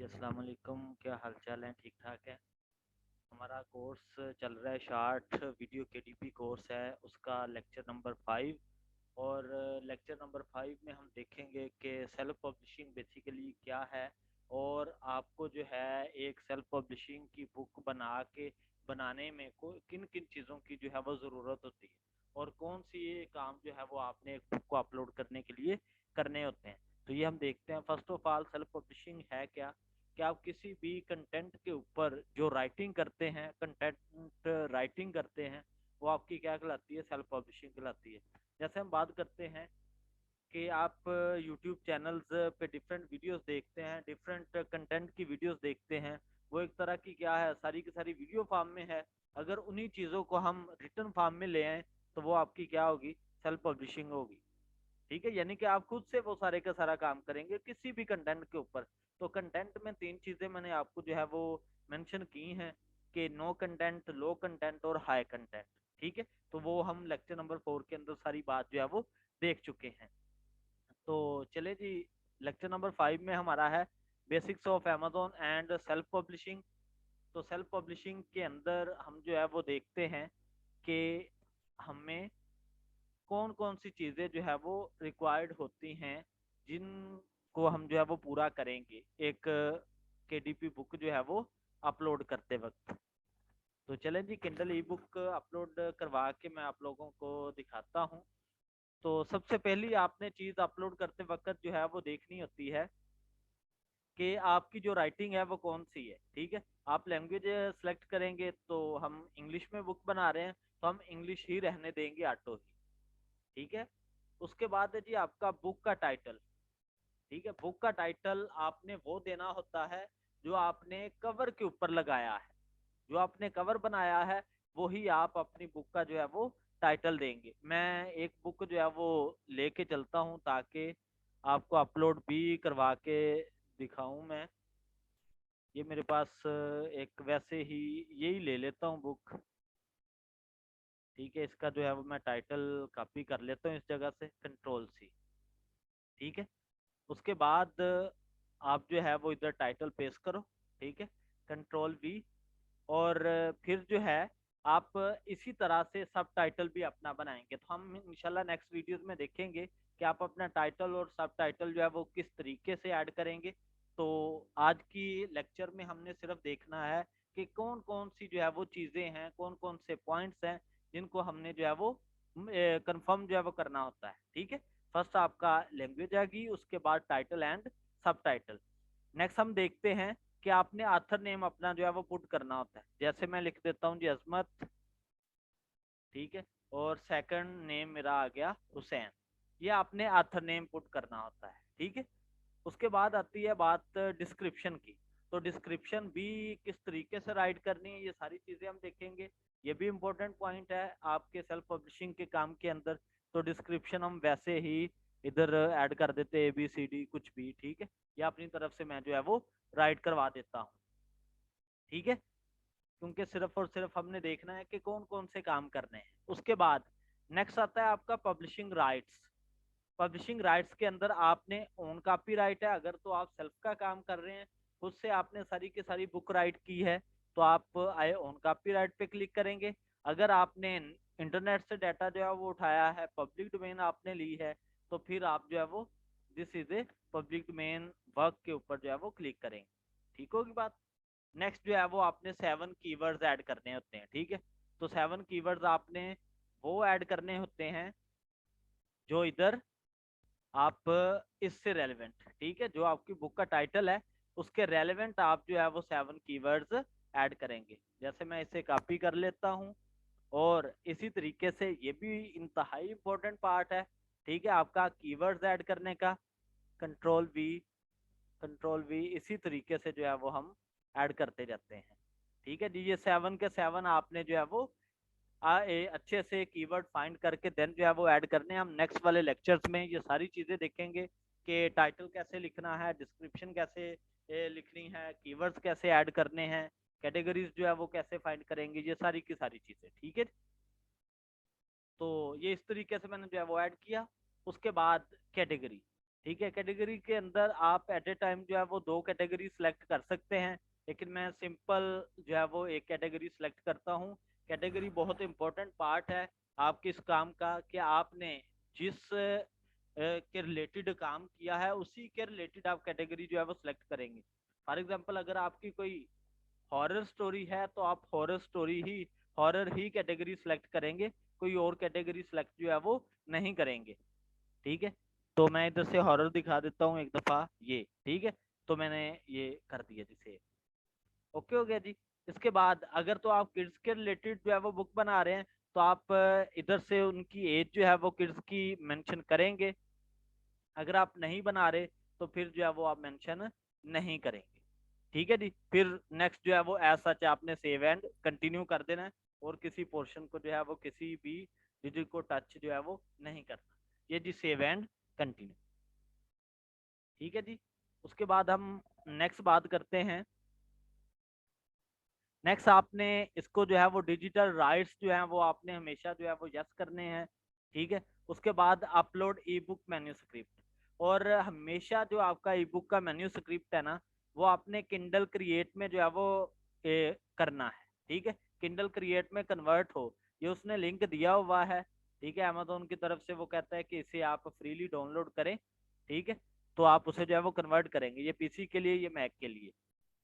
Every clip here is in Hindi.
जी अस्सलाम वालेकुम, क्या हाल चाल है? ठीक ठाक है। हमारा कोर्स चल रहा है, शार्ट वीडियो केडीपी कोर्स है, उसका लेक्चर नंबर 5। और लेक्चर नंबर 5 में हम देखेंगे कि सेल्फ पब्लिशिंग बेसिकली क्या है, और आपको जो है एक सेल्फ पब्लिशिंग की बुक बनाने में को किन किन चीज़ों की जो है वो ज़रूरत होती है, और कौन सी ये काम जो है वो आपने एक बुक को अपलोड करने के लिए करने होते हैं। तो ये हम देखते हैं। First of all, self publishing है क्या? कि आप किसी भी कंटेंट के ऊपर जो राइटिंग करते हैं, कंटेंट राइटिंग करते हैं, वो आपकी क्या कहलाती है? सेल्फ पब्लिशिंग कहलाती है। जैसे हम बात करते हैं कि आप यूट्यूब चैनल्स पे डिफरेंट वीडियोस देखते हैं, डिफरेंट कंटेंट की वीडियोस देखते हैं, वो एक तरह की क्या है, सारी की सारी वीडियो फॉर्म में है। अगर उन्हीं चीज़ों को हम रिटर्न फॉर्म में ले आए तो वो आपकी क्या होगी? सेल्फ पब्लिशिंग होगी। ठीक है, यानी कि आप खुद से वो सारे का सारा काम करेंगे किसी भी कंटेंट के ऊपर। तो कंटेंट में तीन चीजें मैंने आपको जो है वो मेंशन की हैं, कि नो कंटेंट, लो कंटेंट और हाई कंटेंट। ठीक है, तो वो हम लेक्चर नंबर 4 के अंदर सारी बात जो है वो देख चुके हैं। तो चले जी, लेक्चर नंबर 5 में हमारा है basics of Amazon and self publishing. तो सेल्फ पब्लिशिंग के अंदर हम जो है वो देखते हैं कि हमें कौन कौन सी चीजें जो है वो रिक्वायर्ड होती हैं, जिनको हम जो है वो पूरा करेंगे एक केडीपी बुक जो है वो अपलोड करते वक्त। तो चलें जी, किंडल ई बुक अपलोड करवा के मैं आप लोगों को दिखाता हूँ। तो सबसे पहली आपने चीज अपलोड करते वक्त जो है वो देखनी होती है कि आपकी जो राइटिंग है वो कौन सी है। ठीक है, आप लैंग्वेज सेलेक्ट करेंगे, तो हम इंग्लिश में बुक बना रहे हैं तो हम इंग्लिश ही रहने देंगे, ऑटो ही। ठीक है, उसके बाद है जी आपका बुक का टाइटल। ठीक है, बुक का टाइटल आपने वो देना होता है जो आपने कवर के ऊपर लगाया है। जो आपने कवर बनाया है वो ही आप अपनी बुक का जो है वो टाइटल देंगे। मैं एक बुक जो है वो लेके चलता हूँ ताकि आपको अपलोड भी करवा के दिखाऊं मैं। ये मेरे पास एक वैसे ही यही ले लेता हूँ बुक। ठीक है, इसका जो है वो मैं टाइटल कॉपी कर लेता हूँ इस जगह से, कंट्रोल सी। ठीक है, उसके बाद आप जो है वो इधर टाइटल पेस्ट करो। ठीक है, कंट्रोल वी। और फिर जो है आप इसी तरह से सब टाइटल भी अपना बनाएंगे। तो हम इंशाल्लाह नेक्स्ट वीडियोस में देखेंगे कि आप अपना टाइटल और सब टाइटल जो है वो किस तरीके से ऐड करेंगे। तो आज की लेक्चर में हमने सिर्फ देखना है कि कौन कौन सी जो है वो चीज़ें हैं, कौन कौन से पॉइंट्स हैं जिनको हमने जो है वो कंफर्म जो है वो करना होता है। ठीक है, फर्स्ट आपका लैंग्वेज आ गई, उसके बाद टाइटल एंड सब टाइटल। नेक्स्ट हम देखते हैं कि आपने आथर नेम अपना जो है वो पुट करना होता है। जैसे मैं लिख देता हूँ जी अजमत। ठीक है, और सेकंड नेम मेरा आ गया हुसैन। ये आपने आथर नेम पुट करना होता है। ठीक है, उसके बाद आती है बात डिस्क्रिप्शन की। तो डिस्क्रिप्शन भी किस तरीके से राइट करनी है, ये सारी चीजें हम देखेंगे। ये भी इम्पोर्टेंट पॉइंट है आपके सेल्फ पब्लिशिंग के काम के अंदर। तो डिस्क्रिप्शन हम वैसे ही इधर ऐड कर देते ABCD कुछ भी। ठीक है, या अपनी तरफ से मैं जो है वो राइट करवा देता हूँ। ठीक है, क्योंकि सिर्फ और सिर्फ हमने देखना है कि कौन कौन से काम करने हैं। उसके बाद नेक्स्ट आता है आपका पब्लिशिंग राइट्स। पब्लिशिंग राइट्स के अंदर आपने ओन कॉपी राइट है, अगर तो आप सेल्फ का काम कर रहे हैं, खुद से आपने सारी की सारी बुक राइट की है, तो आप आए ओन कॉपी राइट पे क्लिक करेंगे। अगर आपने इंटरनेट से डाटा जो है वो उठाया है, पब्लिक डोमेन आपने ली है, तो फिर आप जो है वो this is a public domain work के ऊपर जो है वो क्लिक करेंगे। ठीक होगी बात। नेक्स्ट जो है वो आपने 7 कीवर्ड्स ऐड करने होते हैं। ठीक है, तो 7 कीवर्ड्स आपने वो ऐड करने होते हैं जो इधर आप इससे रेलेवेंट। ठीक है, जो आपकी बुक का टाइटल है उसके रेलेवेंट आप जो है वो 7 कीवर्ड्स ऐड करेंगे। जैसे मैं इसे कॉपी कर लेता हूँ, और इसी तरीके से ये भी इंतहाई इंपॉर्टेंट पार्ट है। ठीक है, आपका कीवर्ड्स ऐड करने का। कंट्रोल वी, कंट्रोल वी, इसी तरीके से जो है वो हम ऐड करते जाते हैं। ठीक है जी, ये 7 के 7 आपने जो है वो अच्छे से कीवर्ड फाइंड करके देन जो है वो ऐड करने हैं। हम नेक्स्ट वाले लेक्चर्स में ये सारी चीजें देखेंगे कि टाइटल कैसे लिखना है, डिस्क्रिप्शन कैसे लिखनी है, कीवर्ड्स कैसे ऐड करने हैं, कैटेगरीज जो है वो कैसे फाइंड करेंगे, ये सारी की सारी चीजें। ठीक है, तो ये इस तरीके से मैंने जो है वो ऐड किया। उसके बाद कैटेगरी। ठीक है, कैटेगरी के अंदर आप एट ए टाइम जो है वो 2 कैटेगरी सिलेक्ट कर सकते हैं, लेकिन मैं सिंपल जो है वो एक कैटेगरी सिलेक्ट करता हूँ। कैटेगरी बहुत इंपॉर्टेंट पार्ट है आपके इस काम का, कि आपने जिस के रिलेटेड काम किया है उसी के रिलेटेड आप कैटेगरी जो है वो सिलेक्ट करेंगे। फॉर एग्जांपल अगर आपकी कोई हॉरर स्टोरी है तो आप हॉरर ही कैटेगरी सिलेक्ट करेंगे, कोई और कैटेगरी सिलेक्ट जो है वो नहीं करेंगे। ठीक है, तो मैं इधर से हॉरर दिखा देता हूँ एक दफा, ये ठीक है, तो मैंने ये कर दिया जिसे, ओके हो गया जी। इसके बाद अगर तो आप किड्स के रिलेटेड जो है वो बुक बना रहे हैं तो आप इधर से उनकी एज जो है वो किड्स की मेंशन करेंगे। अगर आप नहीं बना रहे तो फिर जो है वो आप मेंशन नहीं करेंगे। ठीक है जी, फिर नेक्स्ट जो है वो एज सच आपने सेव एंड कंटिन्यू कर देना है, और किसी पोर्शन को जो है वो किसी भी डिजिट को टच जो है वो नहीं करना। ये जी सेव एंड कंटिन्यू। ठीक है जी, उसके बाद हम नेक्स्ट बात करते हैं। नेक्स्ट आपने इसको जो है वो डिजिटल राइट्स जो है वो आपने हमेशा जो है वो यस करने हैं। ठीक है, उसके बाद अपलोड ई बुक मैन्यूस्क्रिप्ट, और हमेशा जो आपका ई बुक का मैन्यूस्क्रिप्ट है ना वो आपने किंडल क्रिएट में जो है वो करना है। ठीक है, किंडल क्रिएट में कन्वर्ट हो, ये उसने लिंक दिया हुआ है। ठीक है, अमेजोन की तरफ से वो कहता है कि इसे आप फ्रीली डाउनलोड करें। ठीक है, तो आप उसे जो है वो कन्वर्ट करेंगे, ये पीसी के लिए, ये मैक के लिए,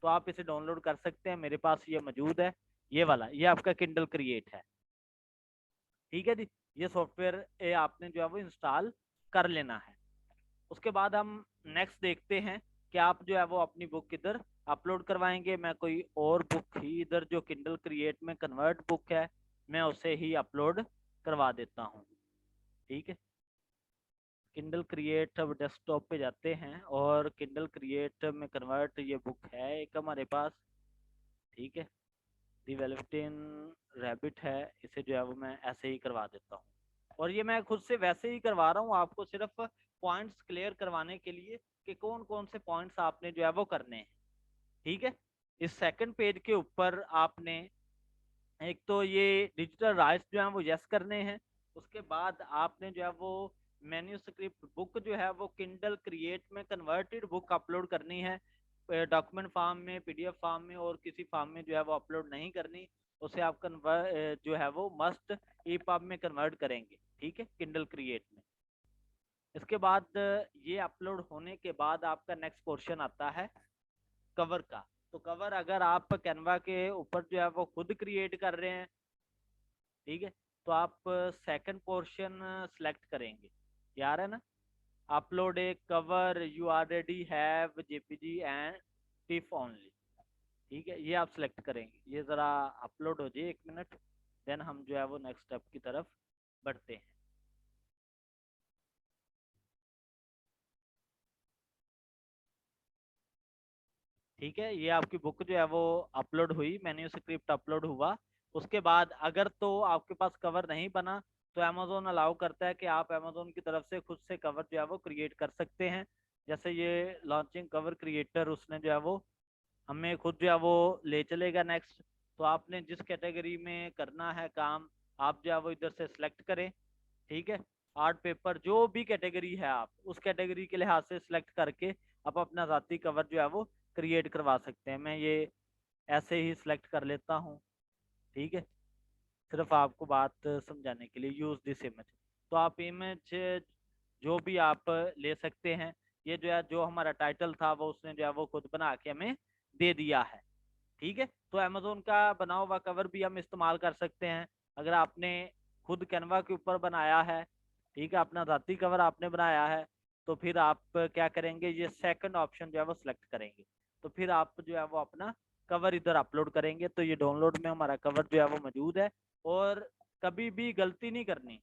तो आप इसे डाउनलोड कर सकते हैं, मेरे पास ये मौजूद है, ये वाला, ये आपका किंडल क्रिएट है। ठीक है जी, ये सॉफ्टवेयर आपने जो है वो इंस्टॉल कर लेना है। उसके बाद हम नेक्स्ट देखते हैं कि आप जो है वो अपनी बुक इधर अपलोड करवाएंगे। मैं कोई और बुक ही इधर जो किंडल क्रिएट में कन्वर्ट बुक है मैं उसे ही अपलोड करवा देता हूँ। ठीक है, किंडल क्रिएट अब डेस्कटॉप पे जाते हैं और किंडल क्रिएट में कन्वर्ट ये बुक है एक हमारे पास। ठीक है, दी वेल्वेटिन रैबिट है, इसे जो है वो मैं ऐसे ही करवा देता हूँ, और ये मैं खुद से वैसे ही करवा रहा हूँ आपको सिर्फ पॉइंट्स क्लियर करवाने के लिए कि कौन कौन से पॉइंट्स आपने जो है वो करने हैं। ठीक है, इस सेकंड पेज के ऊपर आपने एक तो ये डिजिटल राइट्स जो है वो यस करने हैं। उसके बाद आपने जो है वो मैन्यूस्क्रिप्ट बुक जो है वो किंडल क्रिएट में कन्वर्टेड बुक अपलोड करनी है, डॉक्यूमेंट फॉर्म में, पीडीएफ फॉर्म में और किसी फॉर्म में जो है वो अपलोड नहीं करनी, उसे आप कन्वर्ट जो है वो मस्ट ईपब में कन्वर्ट करेंगे। ठीक है, किंडल क्रिएट में। इसके बाद ये अपलोड होने के बाद आपका नेक्स्ट पोर्शन आता है कवर का। तो कवर अगर आप कैनवा के ऊपर जो है वो खुद क्रिएट कर रहे हैं, ठीक है, तो आप सेकंड पोर्शन सेलेक्ट करेंगे, यार है ना, upload A cover you already have JPG and tiff only. ठीक है, ये आप सेलेक्ट करेंगे, ये ज़रा अपलोड हो जाए 1 मिनट, देन हम जो है वो नेक्स्ट स्टेप की तरफ बढ़ते हैं। ठीक है, ये आपकी बुक जो है वो अपलोड हुई, मेन्यू स्क्रिप्ट अपलोड हुआ। उसके बाद अगर तो आपके पास कवर नहीं बना तो अमेजोन अलाउ करता है कि आप अमेजोन की तरफ से खुद से कवर जो है वो क्रिएट कर सकते हैं। जैसे ये लॉन्चिंग कवर क्रिएटर उसने जो है वो हमें खुद जो है वो ले चलेगा नेक्स्ट। तो आपने जिस कैटेगरी में करना है काम आप जो है वो इधर से सिलेक्ट करें। ठीक है, आर्ट पेपर जो भी कैटेगरी है आप उस कैटेगरी के लिहाज से सिलेक्ट करके आप अपना ज़ाती कवर जो है वो क्रिएट करवा सकते हैं। मैं ये ऐसे ही सिलेक्ट कर लेता हूँ। ठीक है, सिर्फ आपको बात समझाने के लिए, यूज दिस इमेज। तो आप इमेज जो भी आप ले सकते हैं। ये जो है जो हमारा टाइटल था वो उसने जो है वो खुद बना के हमें दे दिया है। ठीक है, तो अमेजोन का बना हुआ कवर भी हम इस्तेमाल कर सकते हैं। अगर आपने खुद कैनवा के ऊपर बनाया है, ठीक है, अपना जाती कवर आपने बनाया है, तो फिर आप क्या करेंगे, ये सेकंड ऑप्शन जो है वो सिलेक्ट करेंगे, तो फिर आप जो है वो अपना कवर इधर अपलोड करेंगे, तो ये डाउनलोड में हमारा कवर जो है वो मौजूद है। और कभी भी गलती नहीं करनी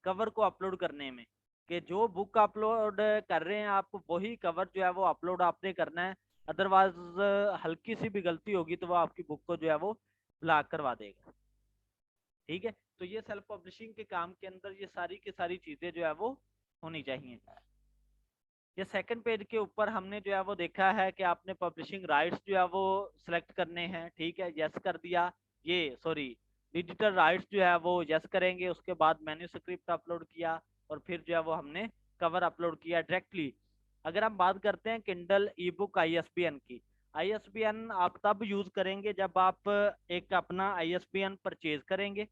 कवर को अपलोड करने में, कि जो बुक अपलोड कर रहे हैं आप वही कवर जो है वो अपलोड आपने करना है। अदरवाइज हल्की सी भी गलती होगी तो वो आपकी बुक को जो है वो ब्लॉक करवा देगा। ठीक है, तो ये सेल्फ पब्लिशिंग के काम के अंदर ये सारी की सारी चीजें जो है वो होनी चाहिए। ये सेकंड पेज के ऊपर हमने जो है वो देखा है कि आपने पब्लिशिंग राइट्स जो है वो सिलेक्ट करने हैं। ठीक है, यस कर दिया, ये सॉरी डिजिटल राइट्स जो है वो यस करेंगे। उसके बाद मैन्यूस्क्रिप्ट अपलोड किया और फिर जो है वो हमने कवर अपलोड किया डायरेक्टली। अगर हम बात करते हैं किंडल ई बुक ISBN की, ISBN आप तब यूज करेंगे जब आप एक अपना ISBN परचेज करेंगे,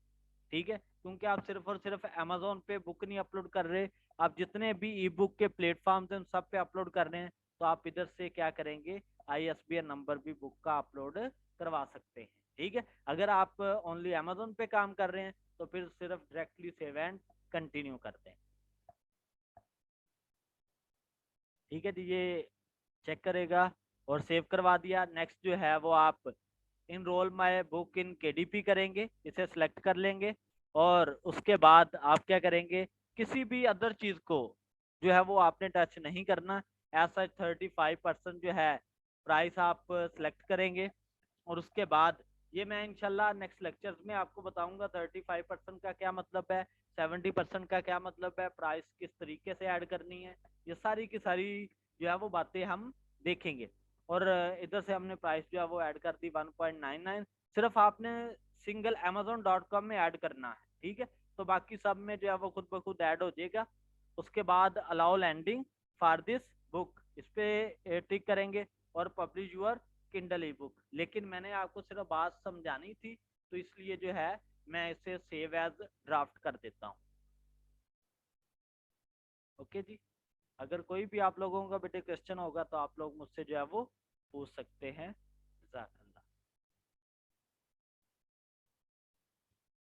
ठीक है, क्योंकि आप सिर्फ और सिर्फ अमेजोन पे बुक नहीं अपलोड कर रहे, आप जितने भी ई बुक के प्लेटफॉर्म्स हैं उन सब पे अपलोड कर रहे हैं, तो आप इधर से क्या करेंगे, ISBN नंबर भी बुक का अपलोड करवा सकते हैं, ठीक है। अगर आप ओनली अमेजोन पे काम कर रहे हैं तो फिर सिर्फ डायरेक्टली सेव एंड कंटिन्यू करते हैं, ठीक है जी। ये चेक करेगा और सेव करवा दिया। नेक्स्ट जो है वो आप enrol my book in KDP करेंगे, इसे सिलेक्ट कर लेंगे और उसके बाद आप क्या करेंगे, किसी भी अदर चीज को जो है वो आपने टच नहीं करना। ऐसा 35% जो है प्राइस आप सिलेक्ट करेंगे और उसके बाद ये मैं इंशाल्लाह नेक्स्ट लेक्चर्स में आपको बताऊंगा 35% का क्या मतलब है, 70% का क्या मतलब है, प्राइस किस तरीके से ऐड करनी है, ये सारी की सारी जो है वो बातें हम देखेंगे। और इधर से हमने प्राइस जो है वो ऐड कर दी 1.99, सिर्फ आपने सिंगल amazon.com में ऐड करना है, ठीक है। तो बाकी सब में जो है वो खुद ब खुद ऐड हो जाएगा। उसके बाद allow lending for this book, इस पे टिक करेंगे और publish your Kindle ebook. लेकिन मैंने आपको सिर्फ बात समझानी थी तो इसलिए जो है मैं इसे सेव एज ड्राफ्ट कर देता हूँ। ओके जी, अगर कोई भी आप लोगों का बेटे क्वेश्चन होगा तो आप लोग मुझसे जो है वो पूछ सकते हैं।